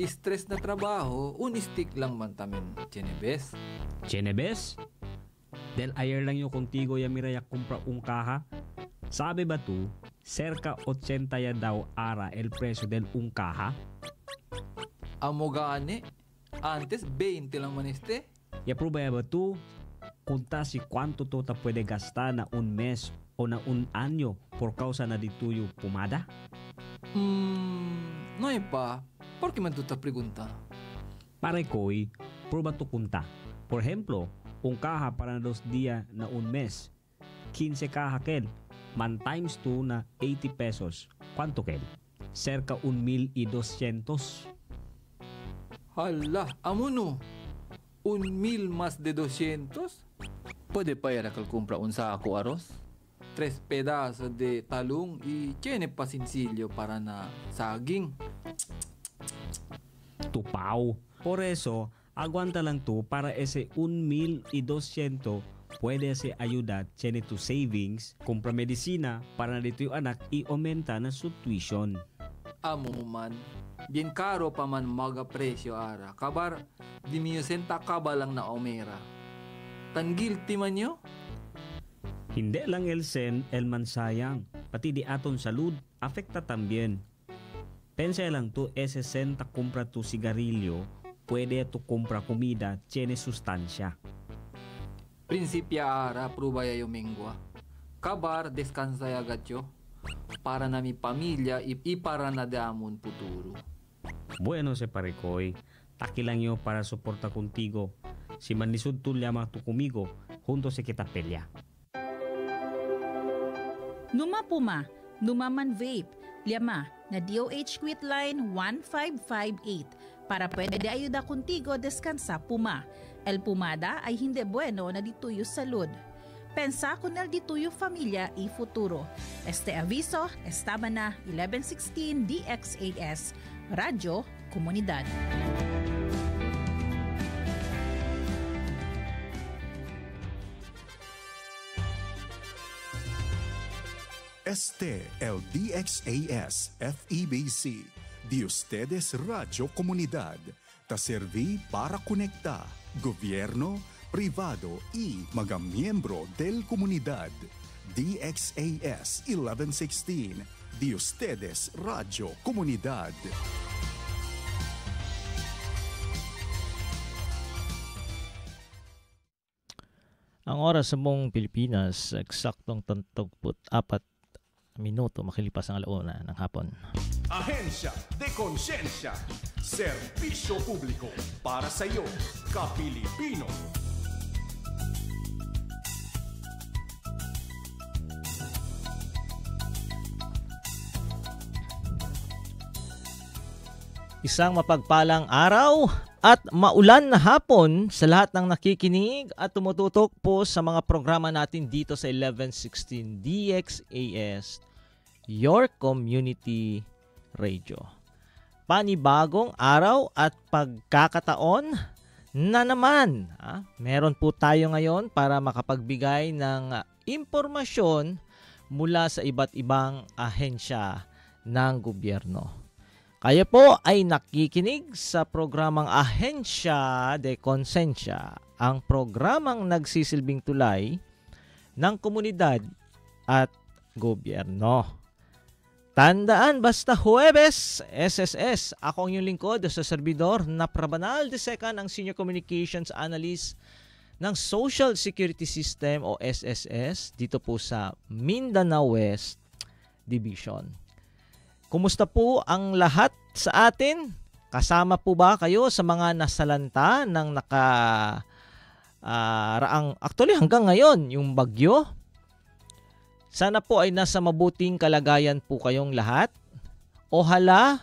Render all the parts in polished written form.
stress na trabaho, un stick lang man tamin, Chenebes. Chenebes? Del ayer lang yung contigo ya mira kumpra un caja. Sabi ba tu, cerca 80 ya daw ara el presyo del un caja? Amo gani, antes 20 lang man este. Ya prueba ba tu, kunta si cuánto to ta puede gastar na un mes o na un año por causa na dito yung pumada? No hay pa. ¿Por qué man tu ta pregunta? Pare ko'y, prueba tu kunta. Por ejemplo, un caja para 2 días na un mes. 15 caja kel. Man times 2 na 80 pesos. ¿Cuánto kel? Cerca 1,200. Hala, amo no. 1,000 más de 200? Pwede pa yara kal kumpra un saco arroz? 3 pedazos de talong y tiene pa sinsilyo para na saging. Tupaw. Por eso, aguanta lang tu para ese 1,200 puede se ayuda tiene tu savings, compra medicina para dito yung anak i-aumenta na su tuition. Amo man, bien karo pa man maga presyo ara. Kabar, di miyo senta kaba lang na omera. Tan guilty man nyo? Hindi lang el sen, el mansayang, pati di aton salud, afekta también. Pensa lang tu, 60 compra tu sigarilyo, puede tu compra comida, tiene sustansya. Prinsipya ara, prubaya yung mengwa. Kabar, deskansa yagatyo. Para na mi pamilya, para na damon futuro. Bueno se parekoy, taki lang yo para soporta contigo. Si manisud tu llama tu kumigo, juntos se kita pelya. Numa Puma, Numaman Vape, Liama, na DOH Quit Line 1558 para pwede ayuda contigo descansa Puma. El Pumada ay hindi bueno na dituyo salud. Pensa con el dituyo familia y futuro. Este aviso estaba na 1116 DXAS, Radyo Komunidad. Este el DXAS FEBC de ustedes Radio Comunidad. Ta serví para conectar gobierno, privado y mga miembro del comunidad. DXAS 1116 de ustedes Radio Comunidad. Ang oras sa buong Pilipinas, eksaktong 34 minuto makilipas ang alauna ng hapon. Ahensya de Konsensya, serbisyo publiko para sa iyo, Kapilipino. Isang mapagpalang araw at maulan na hapon sa lahat ng nakikinig at tumututok po sa mga programa natin dito sa 1116 DXAS, Your Community Radio. Panibagong araw at pagkakataon na naman. Meron po tayo ngayon para makapagbigay ng impormasyon mula sa iba't ibang ahensya ng gobyerno. Kayo po ay nakikinig sa programang Ahensya de Konsensya, ang programang nagsisilbing tulay ng komunidad at gobyerno. Tandaan, basta Huwebes, SSS, ako ang inyong lingkod sa servidor na Prabanal de Secan, ang Senior Communications Analyst ng Social Security System o SSS dito po sa Mindanao West Division. Kumusta po ang lahat sa atin? Kasama po ba kayo sa mga nasalanta ng actually hanggang ngayon, yung bagyo? Sana po ay nasa mabuting kalagayan po kayong lahat. O hala,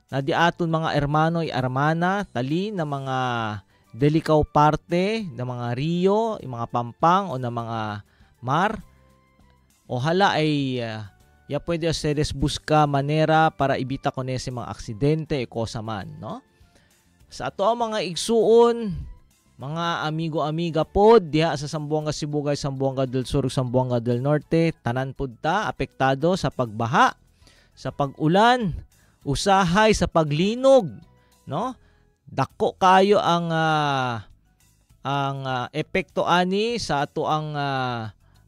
na di aton mga hermano y hermana, tali na mga delikaw parte, na mga rio, yung mga pampang o na mga mar. O hala ay ya pwede ustedes busca manera para ibita ko nese mga aksidente e kosa man, no? Sa ato ang mga igsuon, mga amigo-amiga pod diha sa Zamboanga Sibugay, Zamboanga del Sur, Zamboanga del Norte, tanan pod ta apektado sa pagbaha, sa pag-ulan, usahay sa paglinog no? Dako kayo ang epekto ani sa ato ang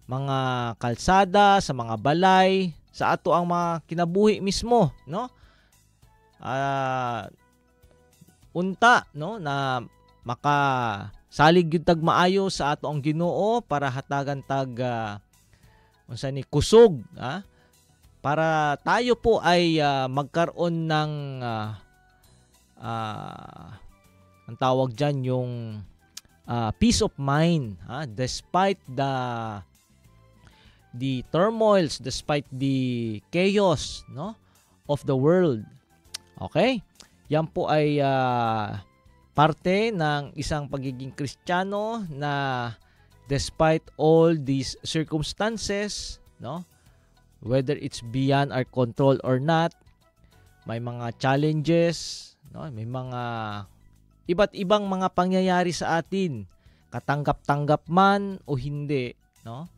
mga kalsada, sa mga balay, sa ato ang mga kinabuhi mismo, no? Unta, no, na makasalig yung tag maayo sa ato ang Ginoo para hatagan tag unsa ni kusog, para tayo po ay magkaroon ng ang tawag diyan yung peace of mind, despite the turmoils, despite the chaos, no, of the world. Okay? Yan po ay parte ng isang pagiging Kristiyano na despite all these circumstances, no, whether it's beyond our control or not, may mga challenges, no, may mga iba't ibang mga pangyayari sa atin, katanggap-tanggap man o hindi, no,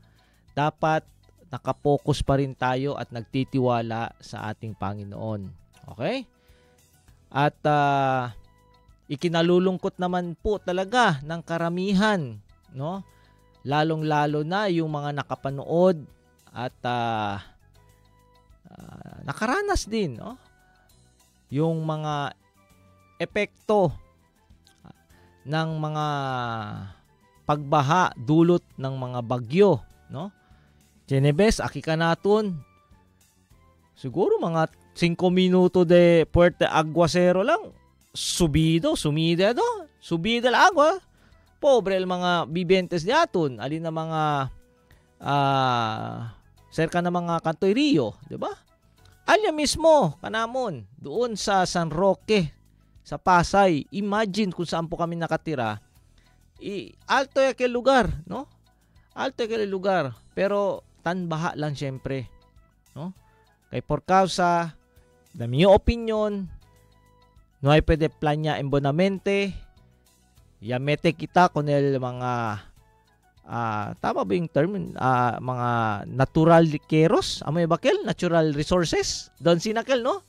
dapat nakapokus pa rin tayo at nagtitiwala sa ating Panginoon. Okay? At ikinalulungkot naman po talaga ng karamihan, no? Lalong-lalo na yung mga nakapanood at nakaranas din, no? Yung mga epekto ng mga pagbaha dulot ng mga bagyo, no? Genebes, aki ka naton. Siguro mga 5 minuto de puerte aguacero lang. Subida el agua. Pobre el mga bibentes di aton. Alin na mga cerca na mga Kantoy Rio, di ba? Alya mismo, kanamon, doon sa San Roque, sa Pasay. Imagine kung saan po kami nakatira. Alto ya aquel lugar, no? Alto ya aquel lugar. Pero tanbaha lang syempre, no? Kay por causa na mi opinion, no hay pwede planya embonamente, yamete kita con el mga tama ba yung term, mga natural keros, amoy bakel, natural resources, don sinakel, no?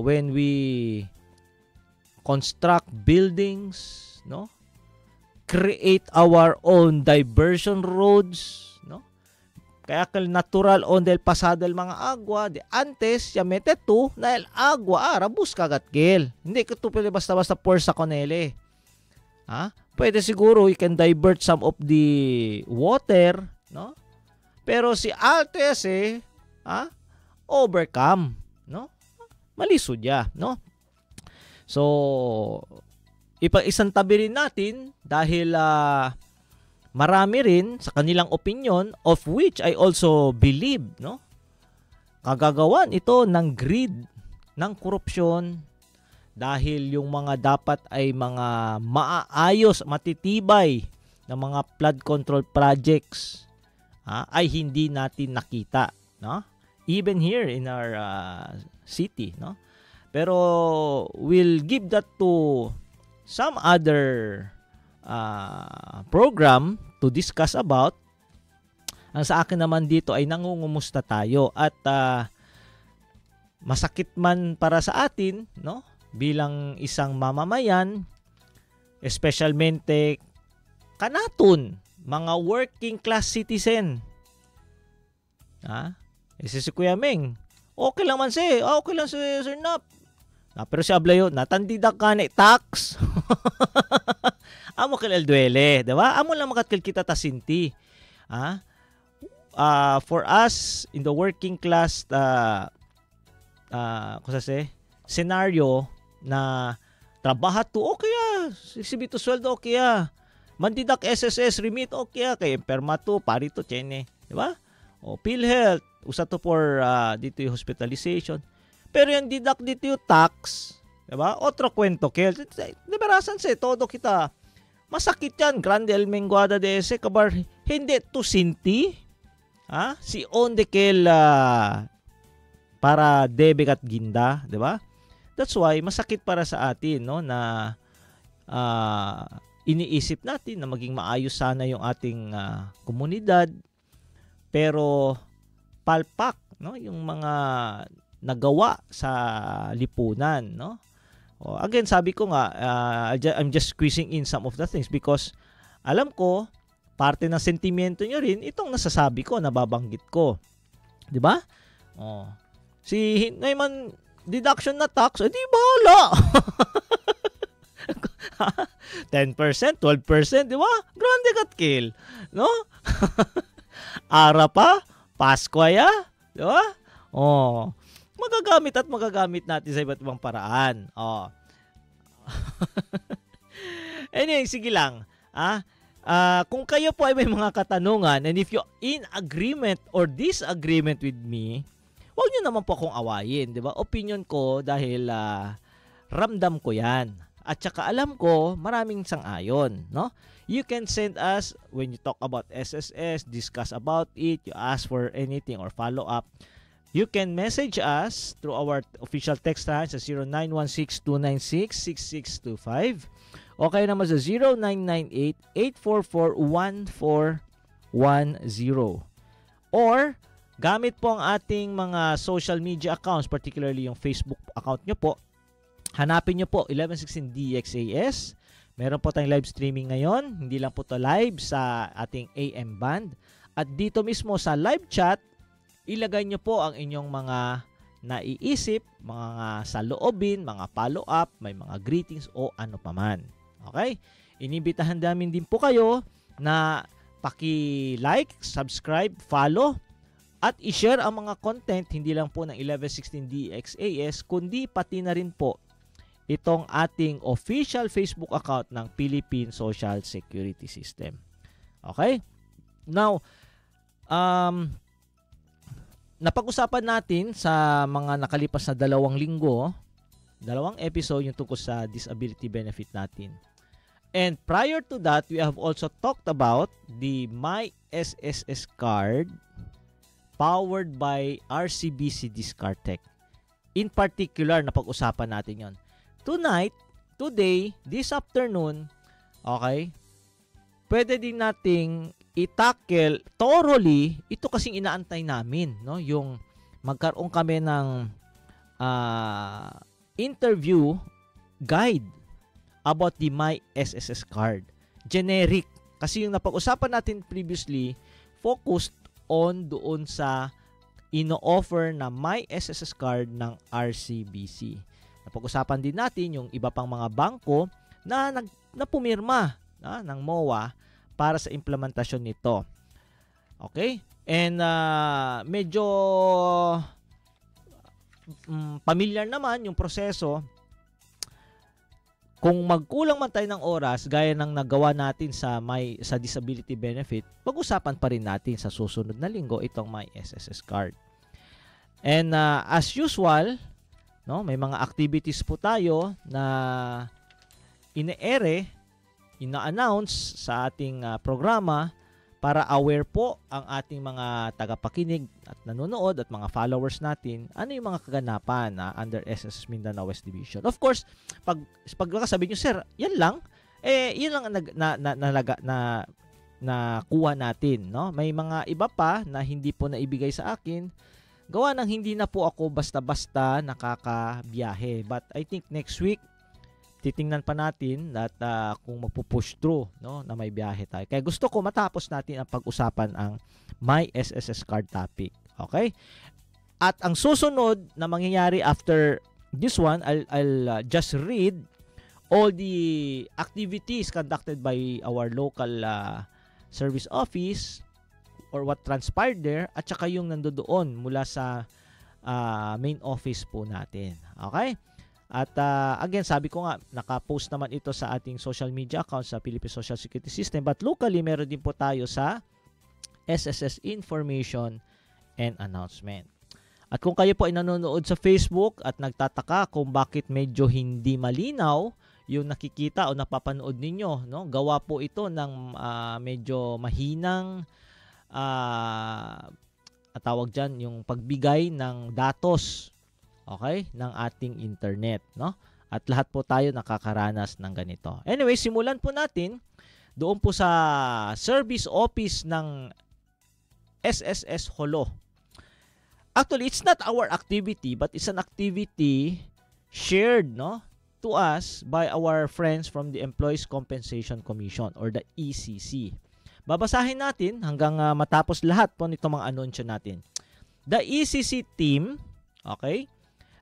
When we construct buildings, no? Create our own diversion roads, no? Kaya kal natural on del pasado el mga agua de antes ya mete tu na el agua arabus kagat gel. Hindi ko to pwede basta-basta pour sa konele. Pwede siguro you can divert some of the water, no? Pero si alto ese, overcome, no? Malisod ya, no? So isang tabi rin natin dahil marami rin sa kanilang opinion, of which I also believe, no? Kagagawan ito ng greed, ng korupsyon, dahil yung mga dapat ay mga maayos, matitibay na mga flood control projects ay hindi natin nakita, no? Even here in our city, no? Pero we'll give that to some other program to discuss about. Ang sa akin naman dito ay nangungumusta tayo at masakit man para sa atin, no? Bilang isang mamamayan, especialmente kanaton, mga working class citizen. Si Kuya Meng, okay lang man siya, okay lang si Sir Nap. Pero si Ablayo, natandidak ka na tax. Amo kilal duele, diba? Amo lang makatkil kita tasinti. For us, in the working class, scenario na trabaho okay sibito sweldo okay mandidak SSS remit okay kay permato parito chene, diba? O PhilHealth, usa to for dito yung hospitalization. Pero yung deduct dito yung tax, diba? Otro kwento, kel. Liberasan sa todo kita. Masakit yan. Grande el menguada de ese. Kabar, hindi to sinti. Si onde kel para debek at ginda, diba? That's why, masakit para sa atin, no? Na iniisip natin na maging maayos sana yung ating komunidad. Pero, palpak, no? Yung mga nagawa sa lipunan, no? Again, sabi ko nga, I'm just squeezing in some of the things because alam ko, parte ng sentimento nyo rin, itong nasasabi ko, nababanggit ko. Di ba? Si Neyman, deduction na tax, di bahala. 10%, 12%, di ba? Grande kat kill. No? Ara pa, Pasko ya, di ba? Magagamit at magagamit natin sa iba't ibang paraan. Anyway, sige lang. Kung kayo po ay may mga katanungan and if you in agreement or disagreement with me, huwag nyo naman po akong awayin, di ba? Opinion ko dahil ramdam ko yan. At saka alam ko, maraming sang-ayon, no? You can send us, when you talk about SSS, discuss about it, you ask for anything or follow up, you can message us through our official text line sa 0916-296-6625 o kaya naman sa 0998-844-1410. Or, gamit po ang ating mga social media accounts, particularly yung Facebook account nyo po, hanapin nyo po 1116 DXAS. Meron po tayong live streaming ngayon. Hindi lang po to live sa ating AM band. At dito mismo sa live chat, ilagay nyo po ang inyong mga naiisip, mga saloobin, mga follow-up, may mga greetings o ano paman. Okay? Inibitahan namin din po kayo na paki-like, subscribe, follow, at i-share ang mga content hindi lang po ng 1116 DXAS, kundi pati na rin po itong ating official Facebook account ng Philippine Social Security System. Okay? Now, napag-usapan natin sa mga nakalipas na 2 linggo, 2 episode yung tungkol sa disability benefit natin. And prior to that, we have also talked about the My SSS card powered by RCBC Discartech. In particular, napag-usapan natin yon. Tonight, today, this afternoon, okay, pwede din nating i-tackle thoroughly, ito kasing inaantay namin, no? Yung magkaroon kami ng interview guide about the My SSS card. Generic. Kasi yung napag-usapan natin previously, focused on doon sa ino-offer na My SSS card ng RCBC. Napag-usapan din natin yung iba pang mga bangko na pumirma ng MOA para sa implementasyon nito. Okay? And medyo familiar naman yung proseso. Kung magkulang man tayo ng oras, gaya ng nagawa natin sa disability benefit, pag-usapan pa rin natin sa susunod na linggo itong My SSS card. And as usual, no, may mga activities po tayo na ina-announce sa ating programa para aware po ang ating mga tagapakinig at nanonood at mga followers natin ano yung mga kaganapan under SSS Mindanao West Division. Of course, pag sabi nyo, sir, yan lang, yun lang na kuha natin, no? May mga iba pa na hindi po naibigay sa akin. Gawa ng hindi na po ako basta-basta nakakabiyahe. But I think next week, titingnan pa natin at kung magpo-push through, no, na may biyahe tayo. Kaya gusto ko matapos natin ang pag-usapan ang My SSS card topic. Okay? At ang susunod na mangyayari after this one, I'll just read all the activities conducted by our local service office or what transpired there at saka yung nandoon mula sa main office po natin. Okay? At again, sabi ko nga, naka-post naman ito sa ating social media account sa Philippine Social Security System. But locally, meron din po tayo sa SSS Information and Announcement. At kung kayo po ay nanonood sa Facebook at nagtataka kung bakit medyo hindi malinaw yung nakikita o napapanood ninyo, no? Gawa po ito ng medyo mahinang tawag dyan, yung pagbigay ng datos, okay, ng ating internet, no? At lahat po tayo nakakaranas ng ganito. Anyway, simulan po natin doon po sa service office ng SSS Holo. Actually, it's not our activity, but it's an activity shared, no, to us by our friends from the Employees Compensation Commission or the ECC. Babasahin natin hanggang matapos lahat po nitong mga anunsyo natin. The ECC team, okay,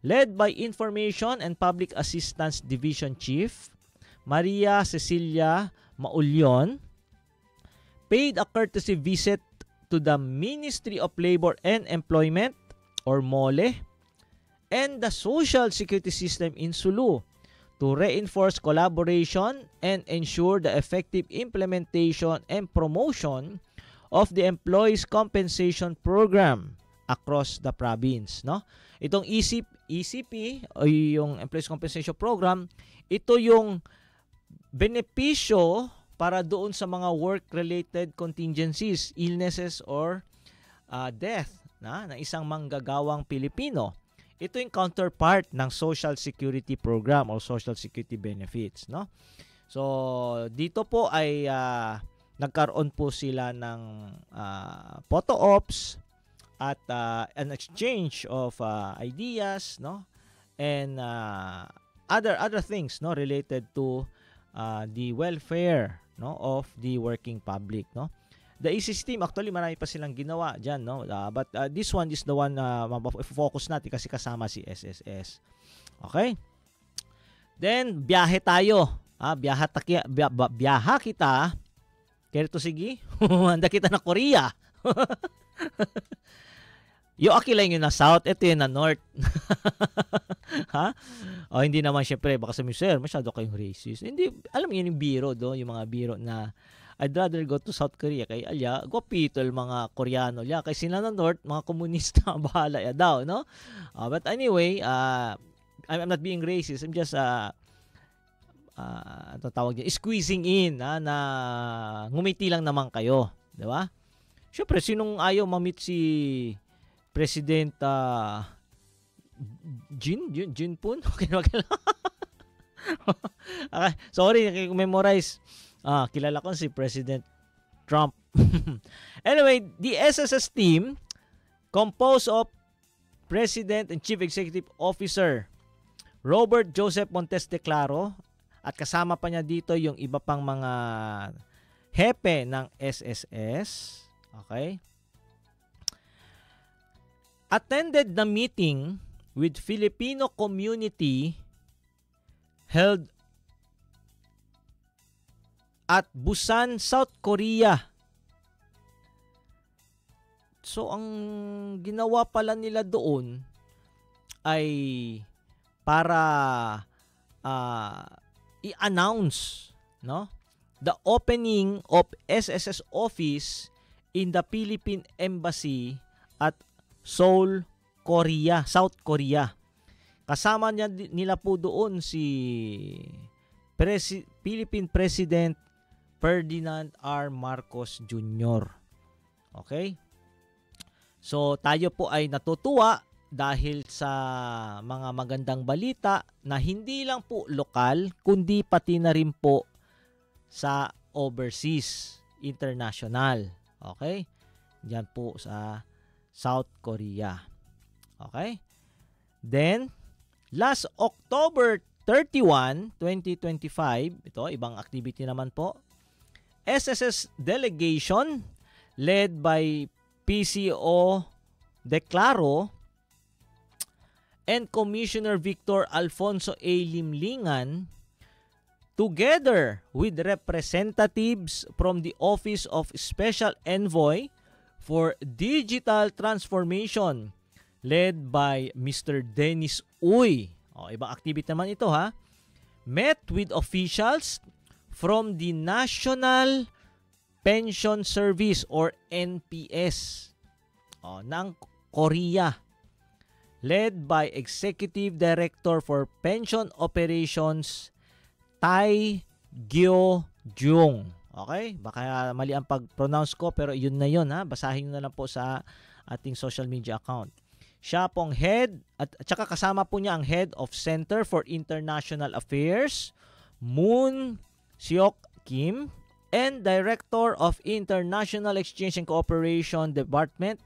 led by Information and Public Assistance Division Chief Maria Cecilia Maulyon, paid a courtesy visit to the Ministry of Labor and Employment or MOLE and the Social Security System in Sulu to reinforce collaboration and ensure the effective implementation and promotion of the Employees Compensation Program across the province, no? Itong ECP o yung Employees Compensation Program, ito yung benepisyo para doon sa mga work-related contingencies, illnesses or death na isang manggagawang Pilipino. Ito yung counterpart ng Social Security Program or Social Security Benefits, no? So dito po ay nagkaroon po sila ng photo ops at an exchange of ideas, no? And other things, no, related to the welfare, no, of the working public, no? The ECC team, actually marami pa silang ginawa diyan, no? But this one is the one focus natin kasi kasama si SSS. Okay? Then biyahe tayo. Biyaha kita. Kaya to sige. Handa kita na Korea. Yung akilay nyo na South, ito yung na North. Ha? O hindi naman syempre, baka sabihin, sir, masyado kayong racist. Hindi, alam mo yun yung biro do, yung mga biro na I'd rather go to South Korea kay alya, gwapitol mga Koreano liya. Kay sila na North, mga komunista, bahala ya daw, no? But anyway, I'm not being racist. I'm just, tawag niya, squeezing in, na ngumiti lang naman kayo. Di ba? Syempre, sinong ayaw mamit si President Jinping? Okay, okay lang. Okay, sorry, memorize. Kilala ko si President Trump. Anyway, the SSS team composed of President and Chief Executive Officer Robert Joseph Montes de Claro at kasama pa niya dito yung iba pang mga hepe ng SSS. Okay? Attended the meeting with Filipino community held at Busan, South Korea. So, ang ginawa pala nila doon ay para i-announce, no, the opening of SSS office in the Philippine Embassy at Seoul, Korea, South Korea. Kasama nila po doon si Philippine President Ferdinand R. Marcos Jr. Okay? So, tayo po ay natutuwa dahil sa mga magandang balita na hindi lang po lokal, kundi pati na rin po sa overseas, international. Okay? Diyan po sa South Korea. Okay? Then, last October 31, 2025, ito, ibang activity naman po, SSS delegation led by PCO De Claro and Commissioner Victor Alfonso A. Limlingan, together with representatives from the Office of Special Envoy for Digital Transformation led by Mr. Dennis Uy. Ibang activity naman ito, ha. Met with officials from the National Pension Service or NPS ng Korea, led by Executive Director for Pension Operations Tai Gyo-jung. Okay? Baka mali ang pag-pronounce ko pero yun na yun, ha. Basahin nyo na lang po sa ating social media account. Siya pong head at saka kasama po niya ang head of Center for International Affairs, Moon Seok Kim, and Director of International Exchange and Cooperation Department,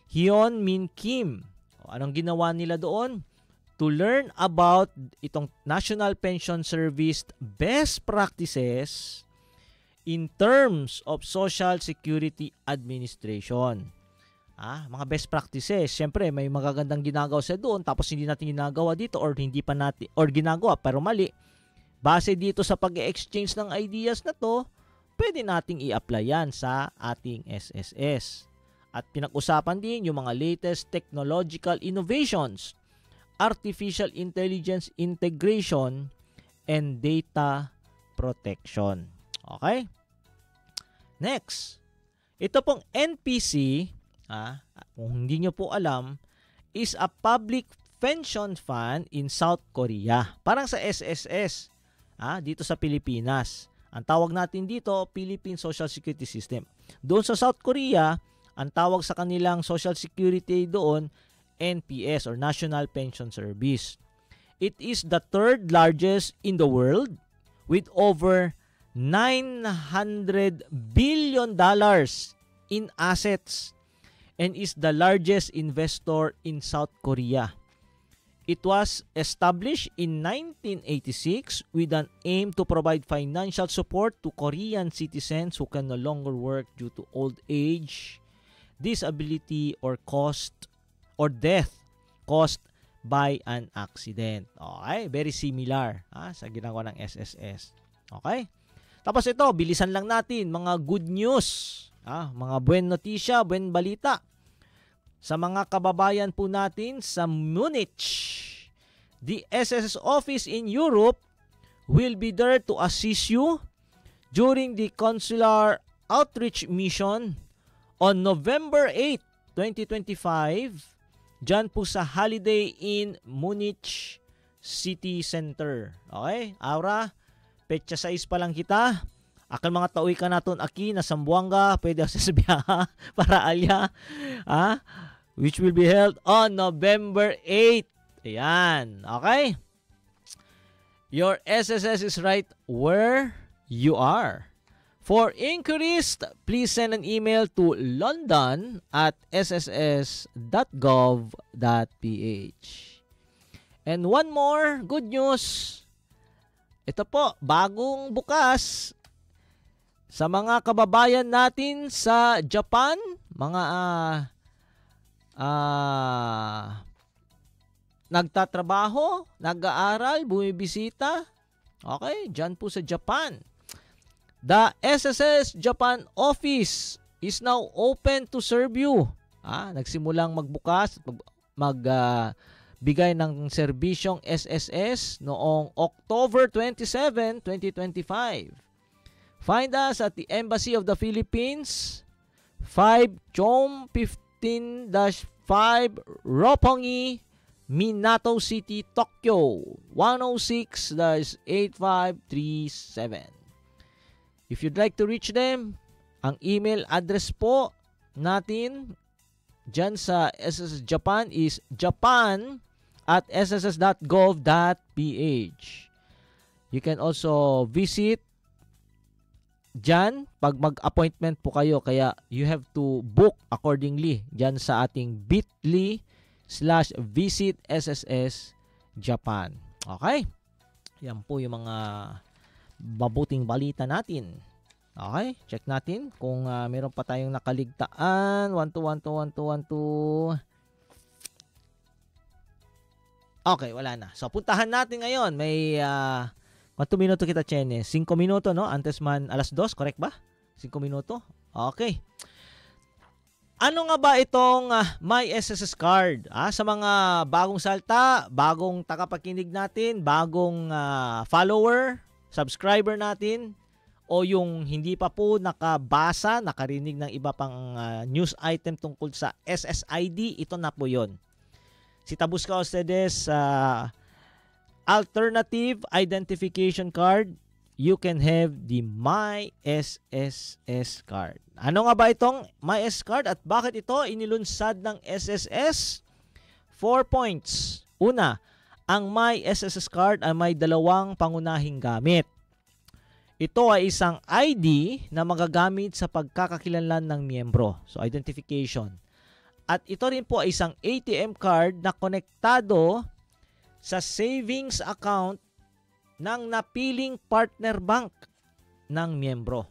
Hyun Min Kim. Anong ginawa nila doon? To learn about itong National Pension Service best practices in terms of Social Security Administration. Mga best practices. Siyempre, may magagandang ginagawa sa doon tapos hindi natin ginagawa dito or hindi pa natin or ginagawa pero mali. Base dito sa pag-exchange ng ideas na to, pwede nating i-apply yan sa ating SSS. At pinag-usapan din yung mga latest technological innovations, artificial intelligence integration, and data protection. Okay? Next, ito pong NPC, kung hindi nyo po alam, is a public pension fund in South Korea. Parang sa SSS, dito sa Pilipinas. Ang tawag natin dito, Philippine Social Security System. Doon sa South Korea, ang tawag sa kanilang Social Security doon, NPS or National Pension Service. It is the third largest in the world with over $900 billion in assets and is the largest investor in South Korea. It was established in 1986 with an aim to provide financial support to Korean citizens who can no longer work due to old age, disability, or death caused by an accident. Okay, very similar sa ginagawa ng SSS. Okay? Tapos ito, bilisan lang natin mga good news, mga buen notisya, buen balita. Sa mga kababayan po natin sa Munich, the SSS office in Europe will be there to assist you during the consular outreach mission on November 8, 2025, dyan po sa Holiday Inn Munich City Center. Okay? Aura, petsa 6 pa lang kita. Akan mga tauy ka naton aki na Sambuanga, pwede sa sabiha para alya. Which will be held on November 8. Ayan. Okay? Your SSS is right where you are. For inquiries, please send an email to london@sss.gov.ph. And one more good news. Ito po, bagong bukas sa mga kababayan natin sa Japan, mga nagtatrabaho, nag-aaral, bumibisita. Okay, dyan po sa Japan. The SSS Japan office is now open to serve you. Nagsimulang magbukas, magbigay ng serbisyong SSS noong October 27, 2025. Find us at the Embassy of the Philippines, 5 Chom 15-5 Roppongi, Minato City, Tokyo, 106-8537. If you'd like to reach them, ang email address po natin dyan sa SSS Japan is japan@sss.gov.ph. You can also visit dyan pag mag-appointment po kayo, kaya you have to book accordingly dyan sa ating bit.ly/visit SSS Japan. Okay? Yan po yung mga mabuting balita natin. Okay? Check natin kung meron pa tayong nakaligtaan. 12. Okay, wala na. So, puntahan natin ngayon. May 4 minuto kita, Chene. 5 minuto, no? Antes man, 2:00, correct ba? 5 minuto? Okay. Ano nga ba itong My SSS Card? Sa mga bagong salta, bagong tagapakinig natin, bagong follower, subscriber natin, o yung hindi pa po nakabasa, nakarinig ng iba pang news item tungkol sa SSID, ito na po yon. Si Tabusca ustedes Alternative Identification Card, you can have the My SSS Card. Ano nga ba itong My SSS Card at bakit ito inilunsad ng SSS? 4 points. Una, ang My SSS Card ay may dalawang pangunahing gamit. Ito ay isang ID na magagamit sa pagkakakilanlan ng miyembro. So, identification. At ito rin po ay isang ATM card na konektado sa savings account ng napiling partner bank ng miyembro.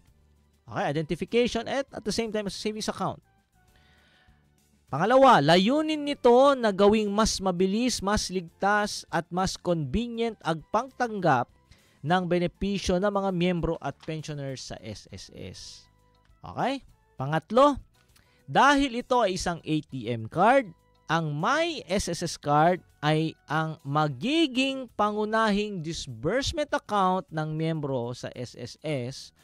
Okay, identification at the same time savings account. Pangalawa, layunin nito na gawing mas mabilis, mas ligtas at mas convenient ang pagtanggap ng benepisyo ng mga miyembro at pensioners sa SSS. Okay? Pangatlo, dahil ito ay isang ATM card, ang My SSS card ay ang magiging pangunahing disbursement account ng miyembro sa SSS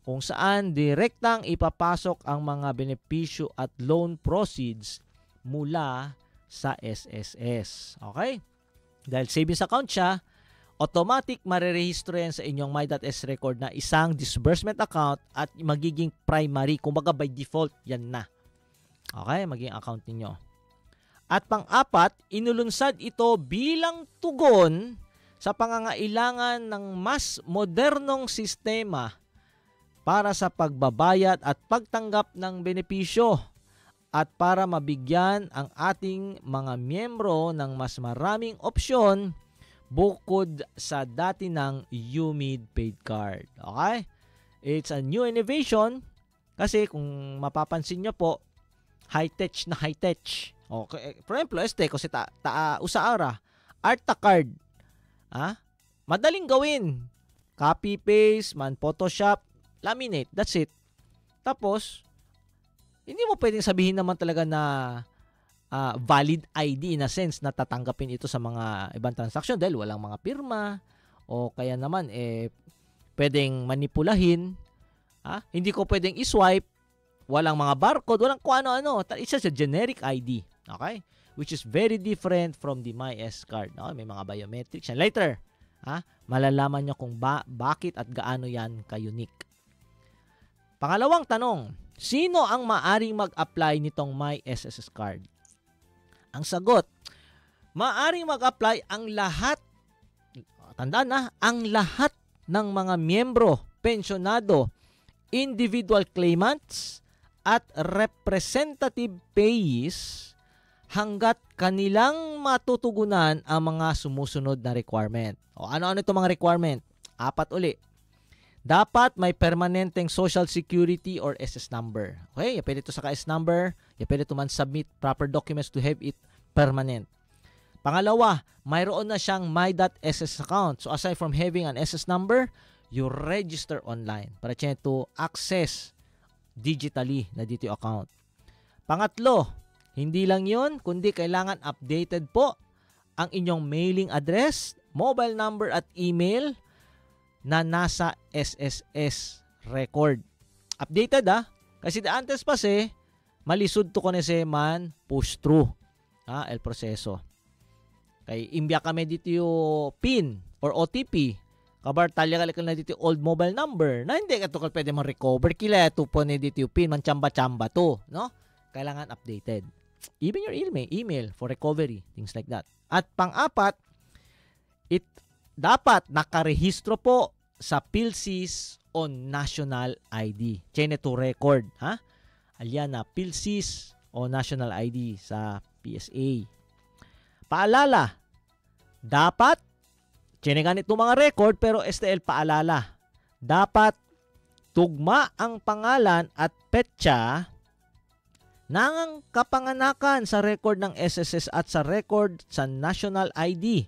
kung saan direktang ipapasok ang mga benepisyo at loan proceeds mula sa SSS. Okay? Dahil savings account siya, automatic marerehistro yan sa inyong My.S record na isang disbursement account at magiging primary. Kumbaga by default, yan na. Okay? Magiging account ninyo. At pang-apat, inulunsad ito bilang tugon sa pangangailangan ng mas modernong sistema para sa pagbabayad at pagtanggap ng benepisyo at para mabigyan ang ating mga miyembro ng mas maraming opsyon bukod sa dati ng UMID paid card. Okay? It's a new innovation kasi kung mapapansin nyo po, high-tech na high-tech. Okay. For example, kasi usaara, Arta card. Madaling gawin. Copy-paste, Photoshop, laminate. That's it. Tapos, hindi mo pwedeng sabihin naman talaga na valid ID in a sense na tatanggapin ito sa mga ibang transaction dahil walang mga pirma o kaya naman pwedeng manipulahin. Hindi ko pwedeng i-swipe. Walang mga barcode, walang kung ano-ano. It's just a generic ID. Okay? Which is very different from the MyS card. Okay? May mga biometrics yan. Later, malalaman nyo kung bakit at gaano yan ka-unique. Pangalawang tanong, sino ang maaring mag-apply nitong MySSS card? Ang sagot, maaring mag-apply ang lahat, tandaan na, ang lahat ng mga miyembro, pensyonado, individual claimants, at representative payees hanggat kanilang matutugunan ang mga sumusunod na requirement. O ano-ano itong mga requirement? 4 uli. Dapat may permanenteng Social Security or SS number. Okay, pwede ito sa SS number, pwede ito man submit proper documents to have it permanent. Pangalawa, mayroon na siyang My.SS account. So aside from having an SS number, you register online para siya to access digitally na dito account. Pangatlo, hindi lang yun, kundi kailangan updated po ang inyong mailing address, mobile number at email na nasa SSS record. Updated kasi the antes pa malisod to ko na man push through el proseso. Kay imbya kami dito yung PIN or OTP. Kabar talya ka na dito old mobile number na hindi ka to pwede ma-recover. Kila ito po na dito yung PIN, man chamba-chamba to. No? Kailangan updated. Even your email for recovery, things like that. At pang-apat, dapat nakarehistro po sa PhilSys on national ID. Chain to record. Aliana, PhilSys o national ID sa PSA. Paalala, dapat chinegan itong mga record pero STL paalala. Dapat tugma ang pangalan at petsa ng kapanganakan sa record ng SSS at sa record sa national ID.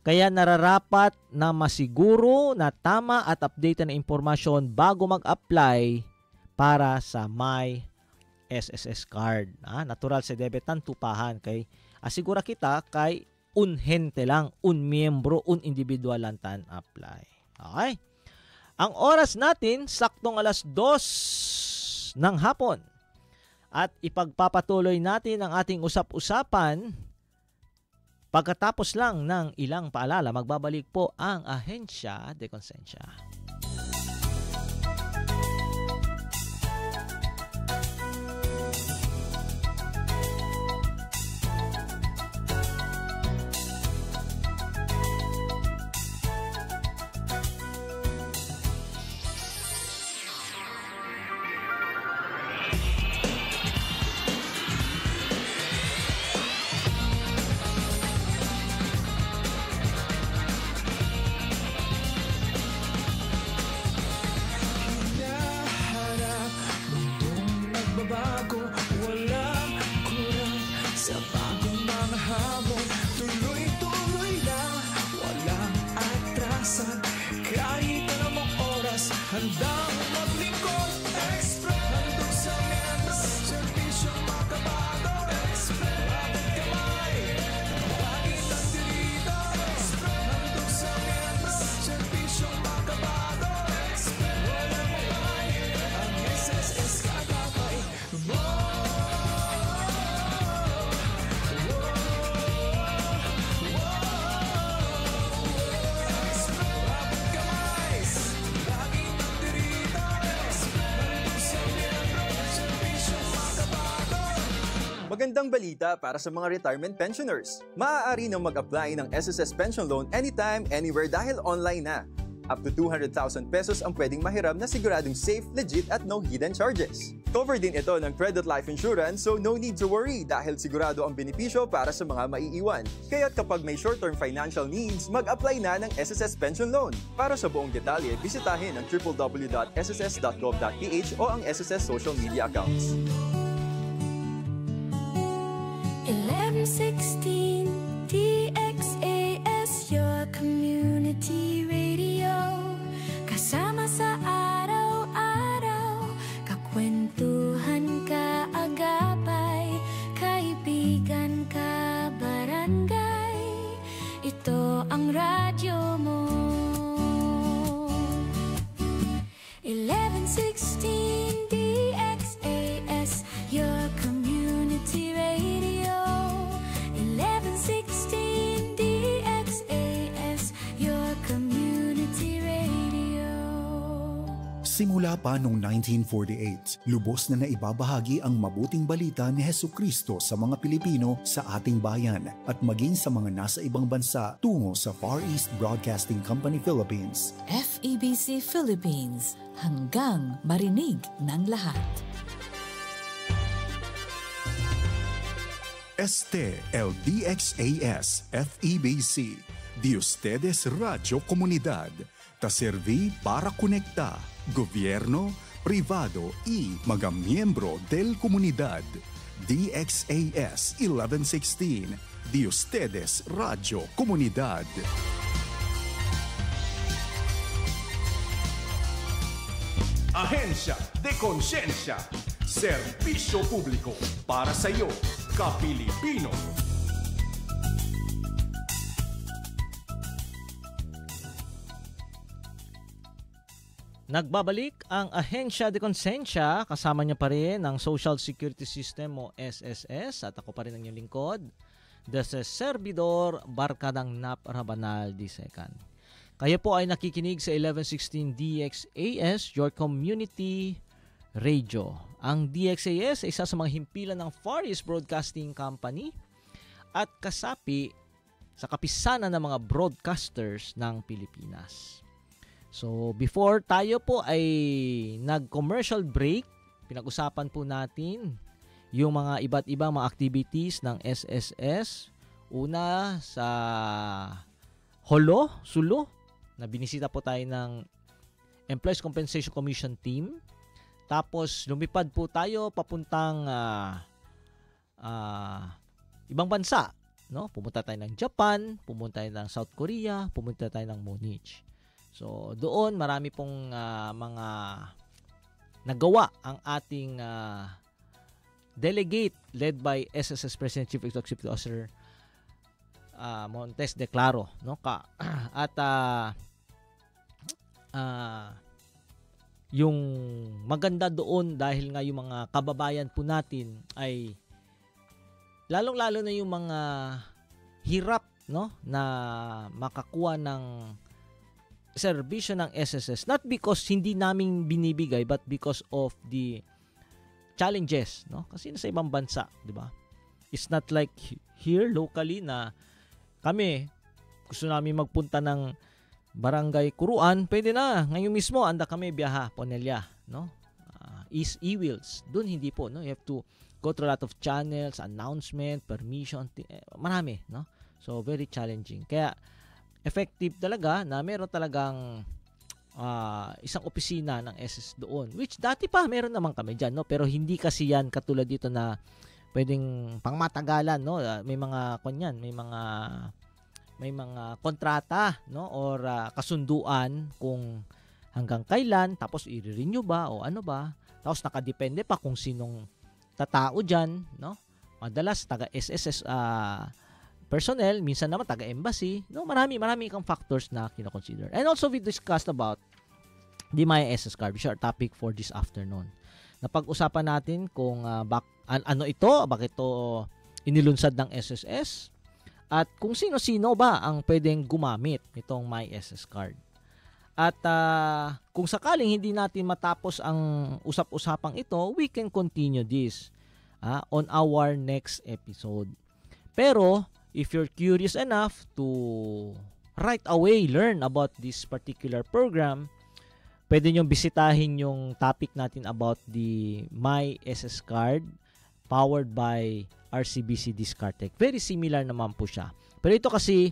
Kaya nararapat na masiguro na tama at update na impormasyon bago mag-apply para sa My SSS card. Natural sa debetan tupahan kay asigura kita kay unhente lang, miyembro, individual lang tan apply. Okay? Ang oras natin, saktong 2:00 ng hapon. At ipagpapatuloy natin ang ating usap-usapan pagkatapos lang ng ilang paalala. Magbabalik po ang Ahensya de Konsensya. handang maglingkod. Express, handog sa miyembro, serbisyong makabago. Express, rapid kamay, laging nandito. Express, handog sa miyembro, serbisyong makabago. Express, walang mabay, ang SSS kakabay. Magandang balita para sa mga retirement pensioners. Maaari nang mag-apply ng SSS Pension Loan anytime, anywhere dahil online na. Up to 200,000 pesos ang pwedeng mahiram na siguradong safe, legit at no hidden charges. Cover din ito ng Credit Life Insurance, so no need to worry dahil sigurado ang benepisyo para sa mga maiiwan. Kaya't kapag may short-term financial needs, mag-apply na ng SSS Pension Loan. Para sa buong detalye, bisitahin ang www.sss.gov.ph o ang SSS social media accounts. 1116 DXAS, your community radio. Kasama sa araw-araw, kakwentuhan ka agapay, kaibigan ka barangay. Ito ang radyo mo. 1116 DXAS, your community radio. 1116 DXAS, your community radio. Simula pa noong 1948, lubos na naibabahagi ang mabuting balita ni Hesukristo sa mga Pilipino sa ating bayan at maging sa mga nasa ibang bansa tungo sa Far East Broadcasting Company Philippines. FEBC Philippines, hanggang marinig ng lahat. Este el DXAS FEBC, de ustedes Radio Comunidad, ta serví para conectar gobierno, privado y mga miyembro del comunidad. DXAS 1116, de ustedes Radio Comunidad. Ahensya de Konsensya, serbisyo publiko para sa iyo, Kapilipino. Nagbabalik ang Ahensya de Konsensya, kasama niya pa rin ang Social Security System o SSS at ako pa rin ang inyong lingkod, the Servidor Barkadang Nap Rabanal II. Kayo po ay nakikinig sa 1116 DXAS, your community radio. Ang DXAS ay isa sa mga himpilan ng Far East Broadcasting Company at kasapi sa kapisanan ng mga broadcasters ng Pilipinas. So, before tayo po ay nag-commercial break, pinag-usapan po natin yung mga iba't ibang mga activities ng SSS. Una sa Sulo, na binisita po tayo ng Employees Compensation Commission team. Tapos, lumipad po tayo papuntang ibang bansa. No? Pumunta tayo ng Japan, pumunta tayo ng South Korea, pumunta tayo ng Munich. So, doon marami pong mga nagawa ang ating delegate led by SSS President Chief Executive Officer Montes de Claro, no? At yung maganda doon dahil nga yung mga kababayan po natin ay lalong-lalo na yung mga hirap, no, na makakuha ng serbisyo ng SSS, not because hindi namin binibigay but because of the challenges, no? Kasi nasa ibang bansa, di ba? It's not like here locally na kami gusto namin magpunta ng Barangay Kuruan, pwede na. Ngayon mismo anda kami biyaha Ponelya, no? East E-Wheels. Doon hindi po, no? You have to go through a lot of channels, announcement, permission, marami, no? So very challenging. Kaya effective talaga na meron talagang isang opisina ng SS doon, which dati pa meron naman kami dyan, no? Pero hindi kasi yan katulad dito na pwedeng pangmatagalan, no? May mga kanyan, may mga kontrata, no, or kasunduan kung hanggang kailan, tapos i-renew ba o ano ba. Tapos nakadepende pa kung sinong tatao dyan, no? Madalas taga SSS personnel, minsan naman taga embassy, no? Marami kang factors na kina-consider. And also we discussed about the MySS card, which is our topic for this afternoon. Napag-usapan natin kung ano ito, bakit ito inilunsad ng SSS, at kung sino-sino ba ang pwedeng gumamit nitong MySS card. At kung sakaling hindi natin matapos ang usap-usapang ito, we can continue this on our next episode. Pero, if you're curious enough to right away learn about this particular program, pwede nyo bisitahin yung topic natin about the MySS card powered by RCBC Discardtech. Very similar naman po siya. Pero ito kasi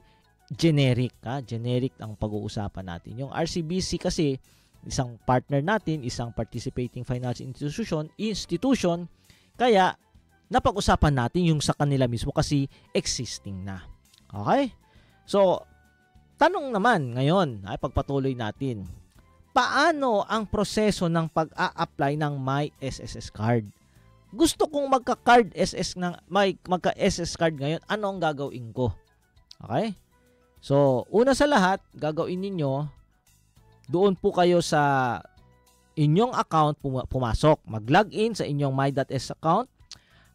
generic, generic ang pag-uusapan natin. Yung RCBC kasi isang partner natin, isang participating financial institution, kaya napag-usapan natin yung sa kanila mismo kasi existing na. Okay? So, tanong naman ngayon, ay pagpatuloy natin. Paano ang proseso ng pag-a-apply ng MySSS card? Gusto kong magka-card SS ng magka-SS card ngayon, ano ang gagawin ko? Okay? So, una sa lahat, gagawin ninyo, doon po kayo sa inyong account pumasok. Mag-login sa inyong My.S account.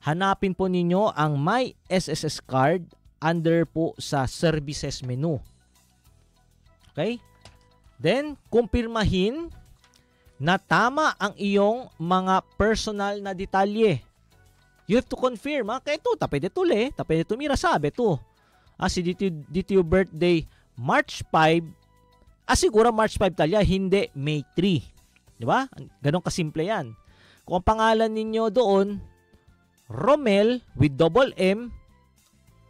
Hanapin po ninyo ang MySSS card under po sa services menu. Okay? Then, kumpirmahin na tama ang iyong mga personal na detalye. You have to confirm, kaya ito, tapos ito mira sabi ito. Si dito birthday, March 5, siguro March 5 talya, hindi May 3. Di ba? Ganon kasimple yan. Kung ang pangalan ninyo doon, Romel with double M,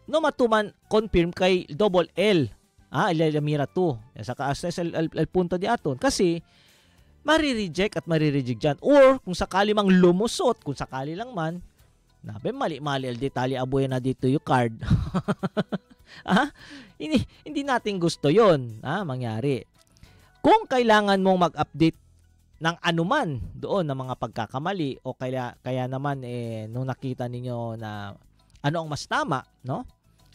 no matuman confirm kay double L. Ilamira to. Sa kaasnes el punto di aton. Kasi, marireject at marireject dyan. Or, kung sakali mang lumusot, kung sakali lang man, mali-mali al detalye abuya na dito yung card. Hindi natin gusto yon mangyari. Kung kailangan mong mag-update ng anuman doon ng mga pagkakamali o kaya naman nung nakita ninyo na ano ang mas tama, no?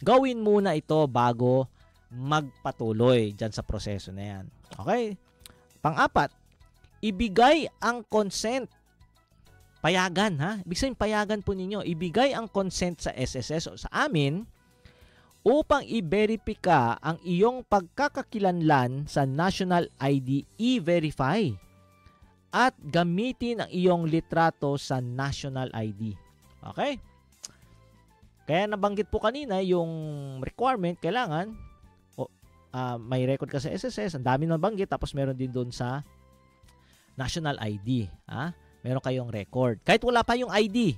Gawin muna ito bago magpatuloy dyan sa proseso na yan. Okay? Pang-apat, ibigay ang consent. Payagan, Ibig sabihin, payagan po ninyo. Ibigay ang consent sa SSS o sa amin upang i-verify ang iyong pagkakakilanlan sa National ID E-Verify at gamitin ang iyong litrato sa National ID. Okay? Kaya nabanggit po kanina yung requirement, kailangan may record ka sa SSS, ang dami nabanggit, tapos meron din doon sa National ID. Meron kayong record. Kahit wala pa yung ID,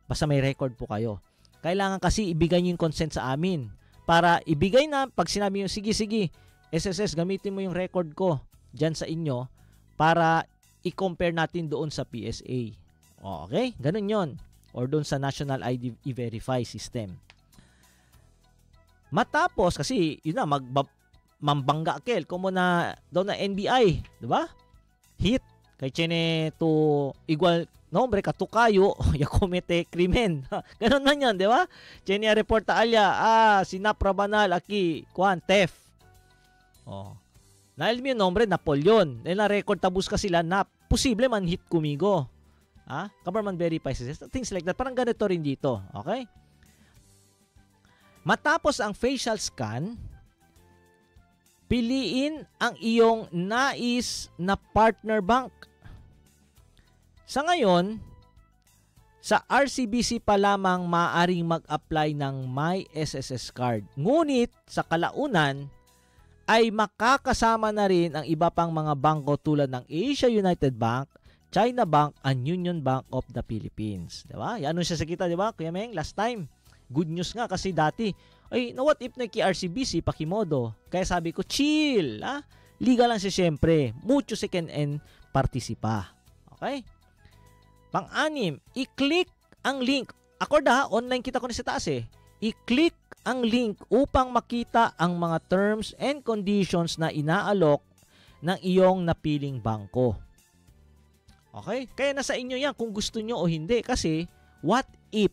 basta may record po kayo. Kailangan kasi ibigay nyo yung consent sa amin. Para ibigay na, pag sinabi nyo, sige, SSS, gamitin mo yung record ko dyan sa inyo para i-compare natin doon sa PSA. Okay? Ganun yon. Or doon sa National ID E-Verify system. Matapos, kasi yun na, mambangga kel, kung na doon na NBI, di ba? Hit, kay chene to igual nombre katukayo, ya komete krimen. Ganun man yan, di ba? Chene report ta alya, sinapra banal, aki, kuhan, theft. Nahil mo yung nombre, Napoleon. Dahil na-record tabus ka sila na posible man hit kumigo. Government verifies things like that. Parang ganito rin dito. Okay? Matapos ang facial scan, piliin ang iyong nais na partner bank. Sa ngayon, sa RCBC pa lamang maaaring mag-apply ng MySSS card. Ngunit sa kalaunan ay makakasama na rin ang iba pang mga bangko tulad ng Asia United Bank, China Bank, and Union Bank of the Philippines. Diba? Yan siya sa kita, diba? Kuya Meng, last time. Good news nga kasi dati, what if na RCBC, pakimodo. Kaya sabi ko, chill. Liga lang siya siyempre. Mucho se can and partisipa. Okay? Pang-anim, i-click ang link. Online kita ko na sa taas I-click ang link upang makita ang mga terms and conditions na inaalok ng iyong napiling bangko. Okay? Kaya nasa inyo yan kung gusto nyo o hindi. Kasi, what if?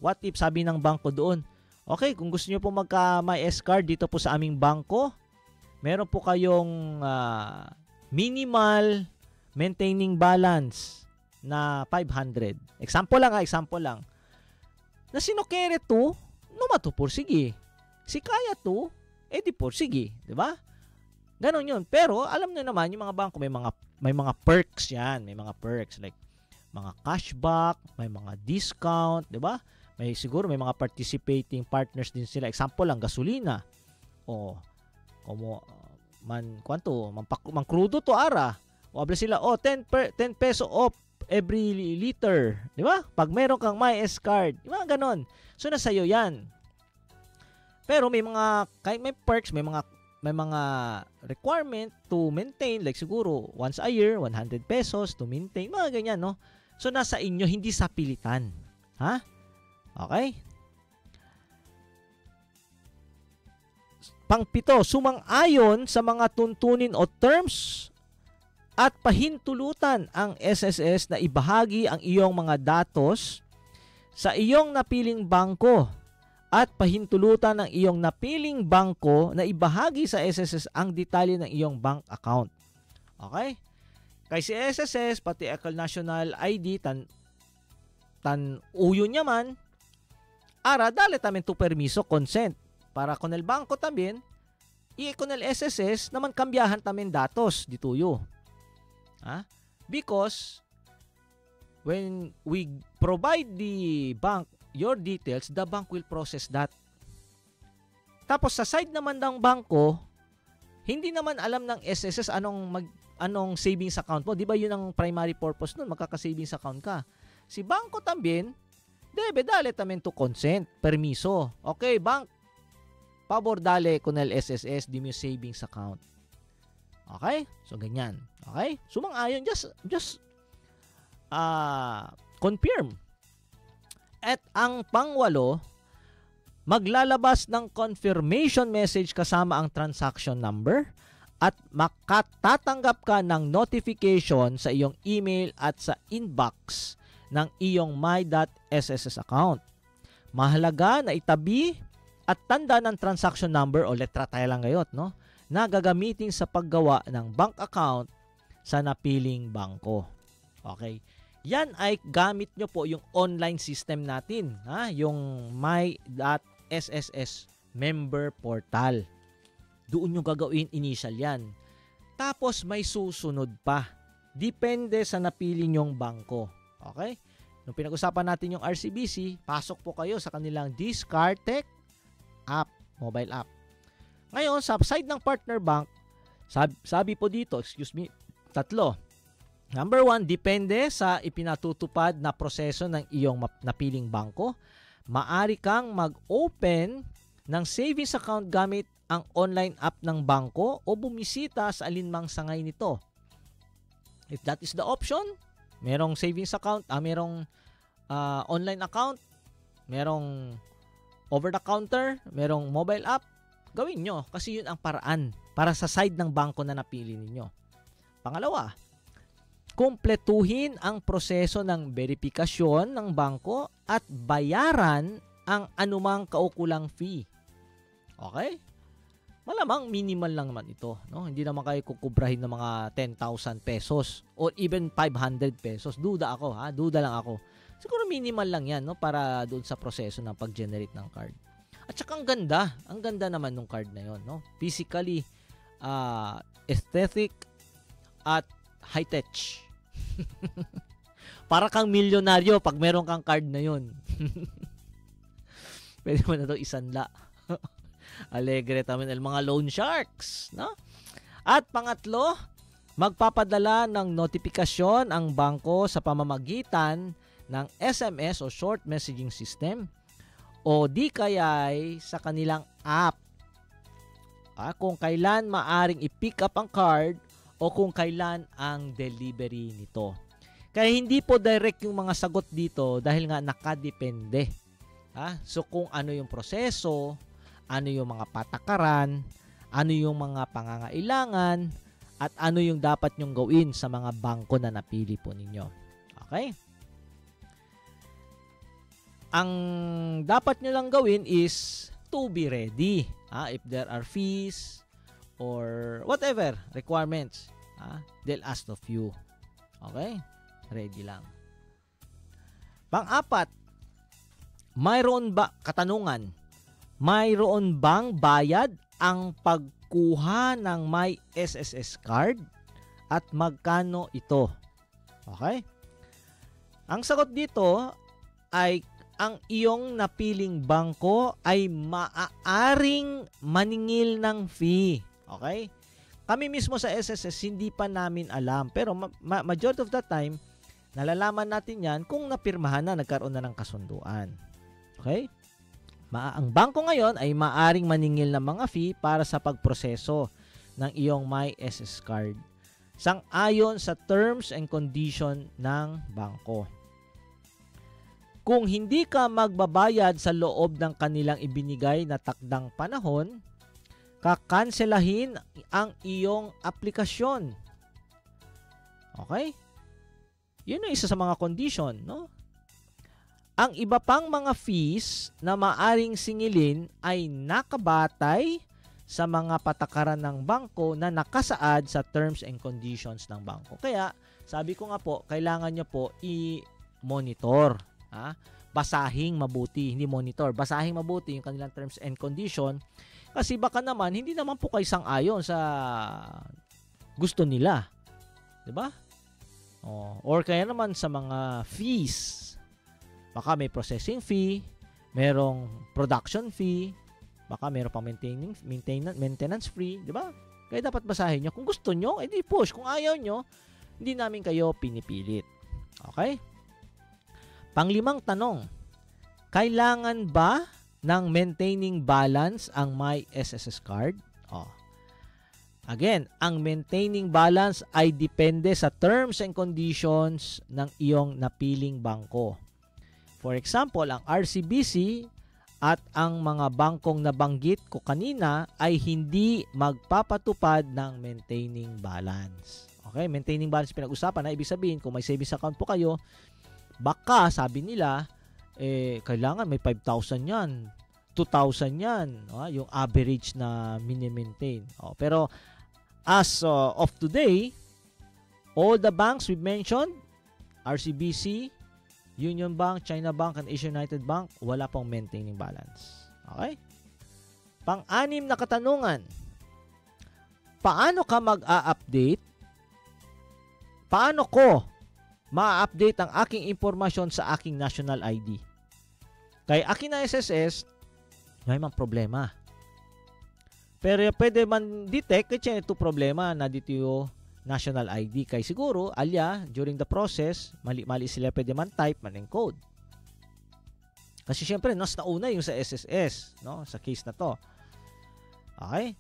What if sabi ng bangko doon? Okay, kung gusto nyo po magka-MyS card dito po sa aming bangko, meron po kayong minimal maintaining balance na 500. Example lang. Na sinokere to, numato por sige. Si kaya to, di por sige. Diba? Ganon yun. Pero, alam nyo naman, yung mga bangko, may mga perks yan. May mga perks like mga cashback, may mga discount, di ba? Siguro may mga participating partners din sila. Example lang, gasolina. Mangkrudo to ara. O abla sila, 10 peso off every liter. Di ba? Pag meron kang MyS card. Di ba? Ganon. So, nasa iyo yan. Pero may perks, may mga requirement to maintain. Like siguro, once a year, 100 pesos to maintain. Mga ganyan, no? So, nasa inyo, hindi sa pilitan. Ha? Okay? Pang-7, sumang-ayon sa mga tuntunin o terms at pahintulutan ang SSS na ibahagi ang iyong mga datos sa iyong napiling bangko at pahintulutan ng iyong napiling bangko na ibahagi sa SSS ang detalye ng iyong bank account. Okay? Kay si SSS, pati Ekal National ID, tan uyo niya man, ara, dali tamin to permiso, consent. Para con el banko tamin, con el SSS, naman kambiyahan tamin datos, dituyo. Because, when we provide the bank your details, the bank will process that. Tapos, sa side naman ng bangko, hindi naman alam ng SSS anong savings account mo. Di ba yun ang primary purpose nun? Magkaka-savings account ka. Si bangko tambien, debe dale tamen to consent, permiso. Okay, bank, pabor dale con el SSS, di mo savings account. Okay? So, ganyan. Okay? Sumang-ayon, just confirm. At ang pang-8, maglalabas ng confirmation message kasama ang transaction number at makatatanggap ka ng notification sa iyong email at sa inbox ng iyong my.sss account. Mahalaga na itabi at tanda ng transaction number o letra tayo lang ngayon, no? Na gagamitin sa paggawa ng bank account sa napiling bangko. Okay? Yan ay gamit nyo po yung online system natin, yung my.sss member portal. Doon nyo gagawin initial yan. Tapos may susunod pa. Depende sa napili nyong bangko. Okay? Nung pinag-usapan natin yung RCBC, pasok po kayo sa kanilang Discardtech app, mobile app. Ngayon, sa side ng partner bank, sabi po dito, 3. Number 1, depende sa ipinatutupad na proseso ng iyong napiling bangko. Maari kang mag-open ng savings account gamit ang online app ng bangko o bumisita sa alinmang sangay nito. If that is the option, merong savings account, merong online account, merong over-the-counter, merong mobile app, gawin nyo kasi yun ang paraan para sa side ng bangko na napili ninyo. Pangalawa, kumpletuhin ang proseso ng verifikasyon ng bangko at bayaran ang anumang kaukulang fee. Okay? Malamang minimal lang naman ito, no? Hindi naman kayo kukubrahin ng mga 10,000 pesos or even 500 pesos. Duda lang ako. Siguro minimal lang 'yan, no, para doon sa proseso ng pag-generate ng card. At saka ang ganda naman ng card na 'yon, no? Physically, aesthetic at high touch. Para kang milyonaryo pag meron kang card na 'yon. Pwede mo na 'to isanla. Alegre taman el mga loan sharks, no? At pangatlo, magpapadala ng notifikasyon ang bangko sa pamamagitan ng SMS o short messaging system o di kaya'y sa kanilang app. Kung kailan maaring i-pick up ang card o kung kailan ang delivery nito. Kaya hindi po direct yung mga sagot dito dahil nga nakadepende. So kung ano yung proseso, ano yung mga patakaran, ano yung mga pangangailangan, at ano yung dapat nyong gawin sa mga bangko na napili po ninyo. Okay? Ang dapat nyo lang gawin is to be ready. If there are fees or whatever requirements, they'll ask of you. Okay? Ready lang. Pang-apat, katanungan, mayroon bang bayad ang pagkuha ng My SSS card at magkano ito? Okay? Ang sagot dito ay ang iyong napiling bangko ay maaaring maningil ng fee. Okay? Kami mismo sa SSS hindi pa namin alam, pero majority of the time nalalaman natin yan kung napirmahan na, nagkaroon na ng kasunduan. Okay? Ang bangko ngayon ay maaring maningil ng mga fee para sa pagproseso ng iyong My SS card sang-ayon sa terms and condition ng bangko. Kung hindi ka magbabayad sa loob ng kanilang ibinigay na takdang panahon, kakanselahin ang iyong aplikasyon. Okay? Yun ang isa sa mga condition, no? Ang iba pang mga fees na maaring singilin ay nakabatay sa mga patakaran ng bangko na nakasaad sa terms and conditions ng bangko. Kaya, sabi ko nga po, kailangan nyo po i-monitor. Basahing mabuti, hindi monitor. Basahing mabuti yung kanilang terms and condition. Kasi baka naman, hindi naman po kayo sang-ayon sa gusto nila. Diba? Or kaya naman sa mga fees. Baka may processing fee, merong production fee, baka meron pang maintenance fee, di ba? Kaya dapat basahin nyo. Kung gusto nyo, edi push. Kung ayaw nyo, hindi namin kayo pinipilit. Okay? Panglimang tanong, kailangan ba ng maintaining balance ang My SSS card? Again, ang maintaining balance ay depende sa terms and conditions ng iyong napiling bangko. For example, ang RCBC at ang mga bangkong nabanggit ko kanina ay hindi magpapatupad ng maintaining balance. Okay, maintaining balance pinag-usapan na ibig sabihin kung may savings account po kayo, baka sabi nila kailangan may 5,000 yan, 2,000 yan, yung average na mini-maintain. Pero as of today, all the banks we've mentioned, RCBC, Union Bank, China Bank, and Asia United Bank, wala pong maintaining balance. Okay? Pang-anim na katanungan, paano ka mag-a-update? Paano ko ma-update ang aking impormasyon sa aking national ID? Kay akin na SSS, may mga problema. Pero pwede man detect kaya ito problema na dito yung national ID. Kaya siguro, during the process, mali sila pwede man type, man encode. Kasi syempre, nas nauna yung sa SSS, no? Sa case na to. Okay?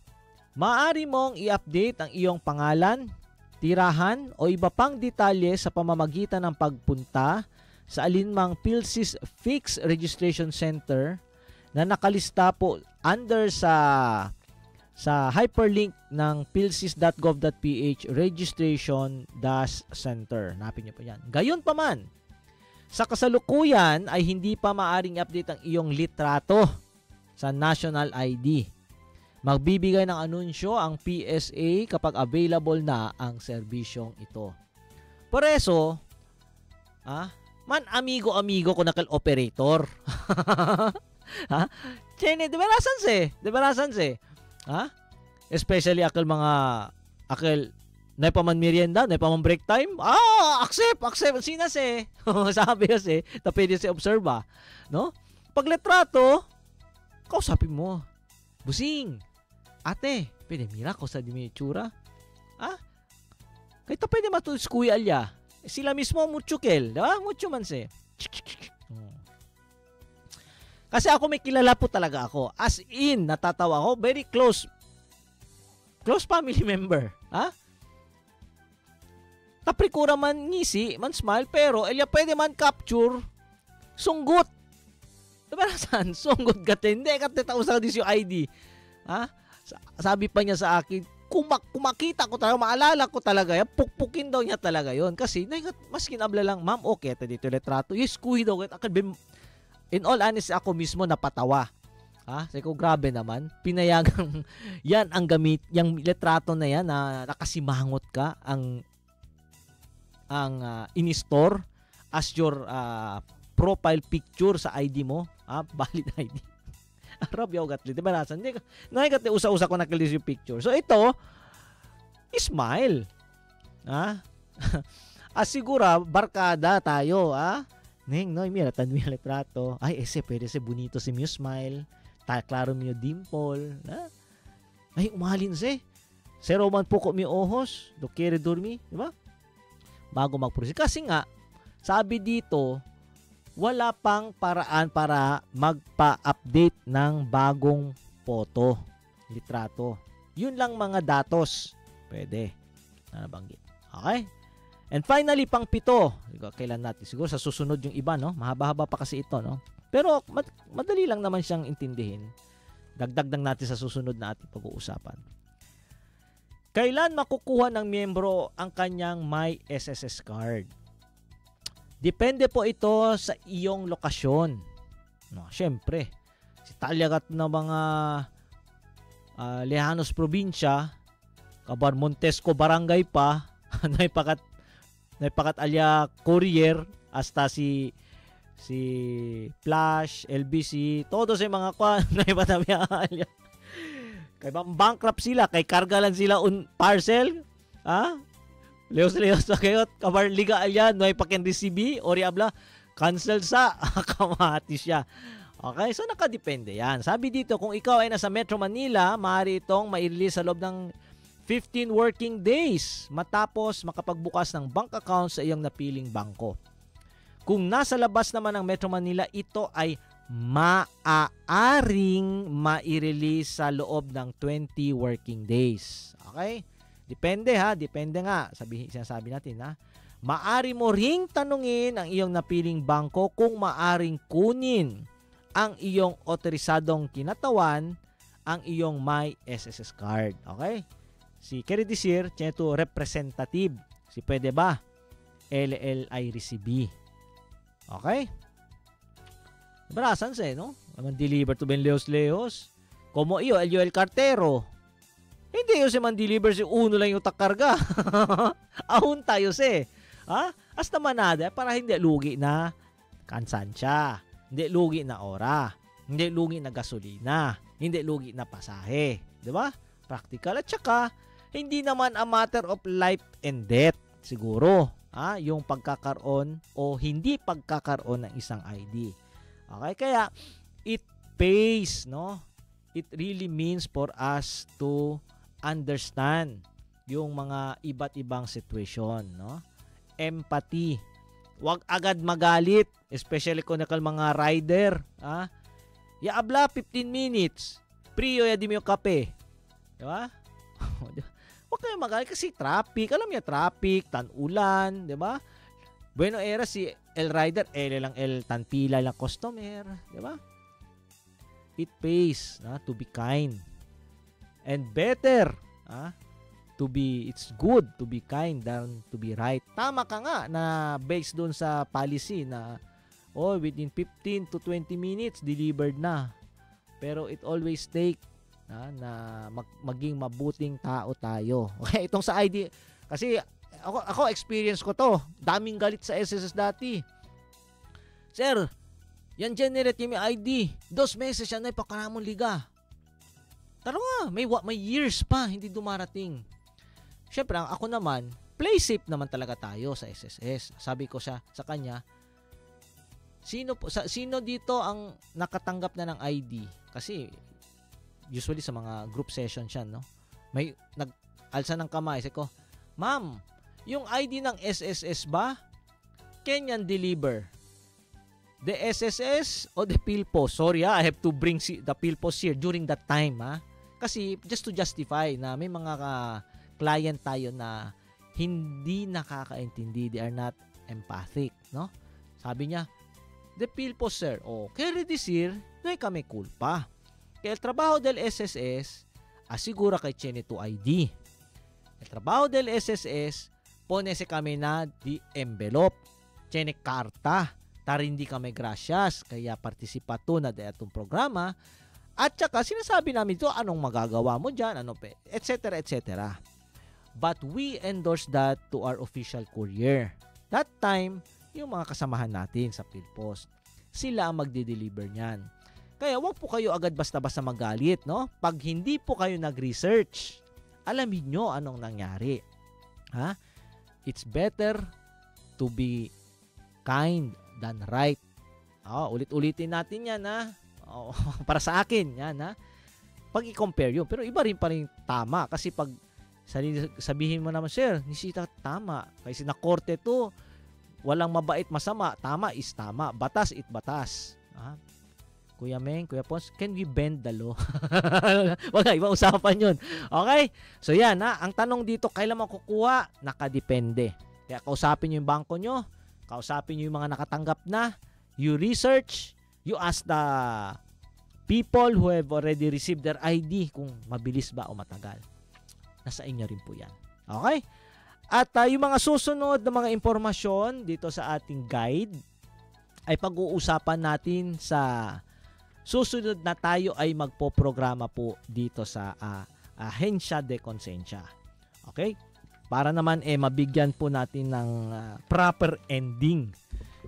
Maaari mong i-update ang iyong pangalan, tirahan, o iba pang detalye sa pamamagitan ng pagpunta sa alinmang PhilSys Fixed Registration Center na nakalista po under sa hyperlink ng philsys.gov.ph registration-center. Hanapin niyo po yan. Gayon pa man, sa kasalukuyan ay hindi pa maaring update ang iyong litrato sa national ID. Magbibigay ng anunsyo ang PSA kapag available na ang serbisyong ito. Por eso, man amigo ko nakal operator. Chene, di ba rasanse? Especially akal na pa man merienda, na pa man break time. Accept. Sinas sabi kasi, ta pwede si observa. No? Pag litrato, kausapin mo. Busing. Ate, pwede mira ko sa dimitsura. Kaya ta pwede matulis kuya alya. Sila mismo mutsukel. Diba? Mutsu man se. Kasi ako may kilala po talaga ako. As in, natatawa ako. Very close family member. Taprikura man ngisi, man smile, pero elya pwede man capture, sunggot. Diba saan? Sunggot ka hindi. Katitausa ka din yung ID. Sabi pa niya sa akin, kumakita ko talaga, maalala ko talaga yan, pukpukin daw niya talaga yon. Kasi, mas kinabla lang, ma'am, okay, ito dito litrato. Yes, kuhi daw. In all honesty, ako mismo napatawa. Sabi ko, grabe naman. Pinayagang, yan ang gamit, yung litrato na yan, na nakasimangot ka, ang in-store as your profile picture sa ID mo. Valid ID. Arab yaw gatli, diba nasan? Nakikati usa-usa ko nakilis yung picture. So ito, smile. Asigura, barkada tayo. Neng, mira, tanwi ang litrato. Ay, pwede bonito si Mew smile. Klaro Mew dimple. Ay, umalin Zero man po ko mi ohos. Do kere dormi. Diba? Bago mag-proceed. Kasi nga, sabi dito, wala pang paraan para magpa-update ng bagong photo, litrato. Yun lang mga datos. Pwede. Nabanggit. Okay? And finally, pang 7. Kailan natin? Siguro sa susunod yung iba, no? Mahaba-haba pa kasi ito, no? Pero madali lang naman siyang intindihin. Dagdag natin sa susunod na ating pag-uusapan. Kailan makukuha ng miyembro ang kanyang My SSS card? Depende po ito sa iyong lokasyon. Siyempre, si talyagat na mga Lejanos probinsya, kabar Montesco barangay pa, naipakat alya courier, hasta si Flash, LBC, todos yung mga naipatamya alya. Kay bankrupt sila, kay karga lang sila parcel, Leos sa kayot, kabar liga alyan, no ay pakin recibe, ori abla, cancel sa, kamati siya. Okay, so nakadepende yan. Sabi dito, kung ikaw ay nasa Metro Manila, maaari itong mai-release sa loob ng 15 working days matapos makapagbukas ng bank account sa iyong napiling bangko. Kung nasa labas naman ng Metro Manila, ito ay maaaring mai-release sa loob ng 20 working days. Okay? Depende depende nga, sinasabi natin Maari mo ring tanungin ang iyong napiling bangko kung maaring kunin ang iyong otorisadong kinatawan ang iyong My SSS card. Okay? Si Keredisir, ito representative. Si pwede ba? LLI-RCB. Okay? Barasan no? Naman deliver to Ben Leos. Como iyo, el cartero. Hindi yung si man-deliver si uno lang yung takarga. Ahon tayo hasta manada para hindi lugi na kansansya, hindi lugi na ora, hindi lugi na gasolina, hindi lugi na pasahe. Diba? Practical. At saka, hindi naman a matter of life and death siguro. Yung pagkakaroon o hindi pagkakaroon ng isang ID. Okay? Kaya, it pays, no? It really means for us to understand yung mga iba't ibang situation, no? Empathy. Huwag agad magalit, especially kung nakal mga rider, yaabla 15 minutes. Priyo ya di mo kape. Di ba? Huwag kayo magalit kasi traffic. Alam niya, traffic, tan-ulan, di ba? Bueno era si el rider, lang el tanpila lang customer, di ba? It pays to be kind. And better, it's good to be kind than to be right. Tama ka nga na based doon sa policy na within 15 to 20 minutes delivered na. Pero it always take na maging mabuting tao tayo. Okay, itong sa ID kasi ako experience ko to. Daming galit sa SSS dati. Sir, yan generate yung ID. 2 meses yan ay pakaramon liga. Taro nga, may years pa hindi dumarating. Siyempre, ako naman, play safe naman talaga tayo sa SSS. Sabi ko sa kanya, sino dito ang nakatanggap na ng ID? Kasi usually sa mga group session siya, no? May nag-alsa ng kamay. Sabi ko, ma'am, yung ID ng SSS ba? Kenyan deliver. The SSS o the PhilPos? Sorry I have to bring the PhilPos here during that time, Kasi just to justify na may mga client tayo na hindi nakakaintindi, they are not empathic, no? Sabi niya, the PhilPos sir, kaya redisir, na kami kulpa. Kaya el trabaho del SSS Asigura kay tiene tu ID. El trabajo del SSS, ponese kami na di envelope. Tiene karta. Tarindi kami gracias. Kaya partisipato na de atong programa. At saka sinasabi namin ito, anong magagawa mo dyan, etc. etc. But we endorse that to our official courier. That time, yung mga kasamahan natin sa PhilPost. Sila ang magde-deliver niyan. Kaya wag po kayo agad basta-basta magalit, no? Pag hindi po kayo nag-research, alamin nyo anong nangyari. Ha? It's better to be kind than right. Ulit-ulitin natin yan, ha? Para sa akin, yan, ha? Pag i-compare yun. Pero iba rin pa rin tama. Kasi pag sabihin mo naman, sir, nisita tama. Kasi na korte to, walang mabait masama. Tama is tama. Batas it batas. Ha? Kuya Meng, Kuya Pons, can we bend the law? Wag, ibang usapan yun. Okay? So yan, ha? Ang tanong dito, kailan mo kukuha? Nakadepende. Kaya kausapin nyo yung bangko nyo, kausapin nyo yung mga nakatanggap na, you research, you ask the people who have already received their ID kung mabilis ba o matagal. Nasa inyo rin po yan. Okay? At yung mga susunod na mga impormasyon dito sa ating guide ay pag-uusapan natin sa susunod na tayo ay magpo-programa po dito sa Ahensya de Konsensya. Okay? Para naman mabigyan po natin ng proper ending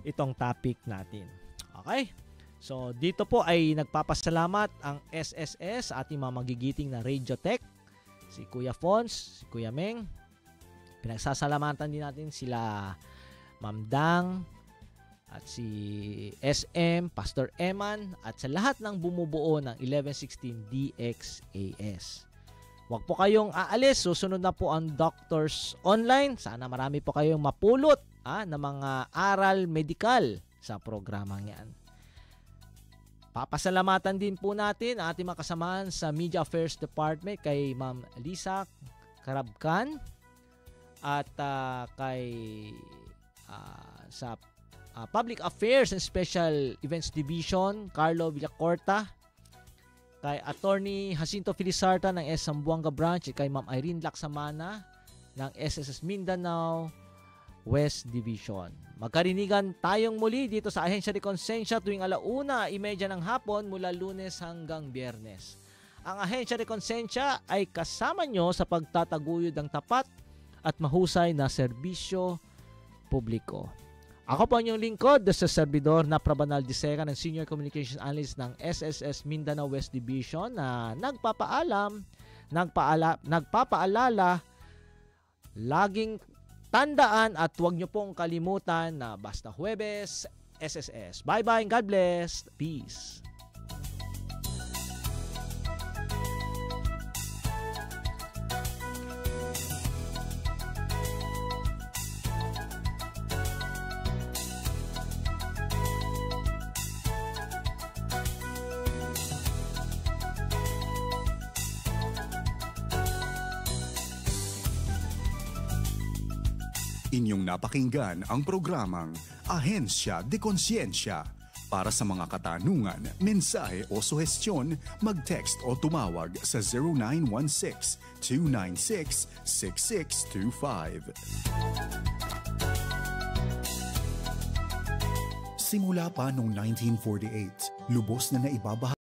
itong topic natin. Okay? So, dito po ay nagpapasalamat ang SSS, ating mga magigiting na Radio Tech, si Kuya Fons, si Kuya Meng. Pinagsasalamatan din natin sila Ma'am Dang, at si SM, Pastor Eman, at sa lahat ng bumubuo ng 1116 DXAS. Huwag po kayong aalis. Susunod na po ang Doctors Online. Sana marami po kayong mapulot na mga aral medikal sa programang yan. Papasalamatan din po natin ang ating mga kasamahan sa Media Affairs Department kay Ma'am Lisa Karabkan at kay sa Public Affairs and Special Events Division, Carlo Villacorta, kay Attorney Jacinto Filisarta ng S. Zamboanga Branch, at kay Ma'am Irene Laksamana ng SSS Mindanao West Division. Magkarinigan tayong muli dito sa Ahensya de Konsensya tuwing 1:30 ng hapon mula Lunes hanggang Biyernes. Ang Ahensya de Konsensya ay kasama nyo sa pagtataguyod ng tapat at mahusay na serbisyo publiko. Ako po ang inyong lingkod, sa servidor na Prabanal Disera ng Senior Communications Analyst ng SSS Mindanao West Division na nagpapaalala, laging tandaan at huwag nyo pong kalimutan na basta Huwebes, SSS. Bye-bye and God bless. Peace. Inyong napakinggan ang programang Ahensya de Konsensya. Para sa mga katanungan, mensahe o suhestyon, mag-text o tumawag sa 0916-296-6625. Simula pa noong 1948, lubos na naibabahagi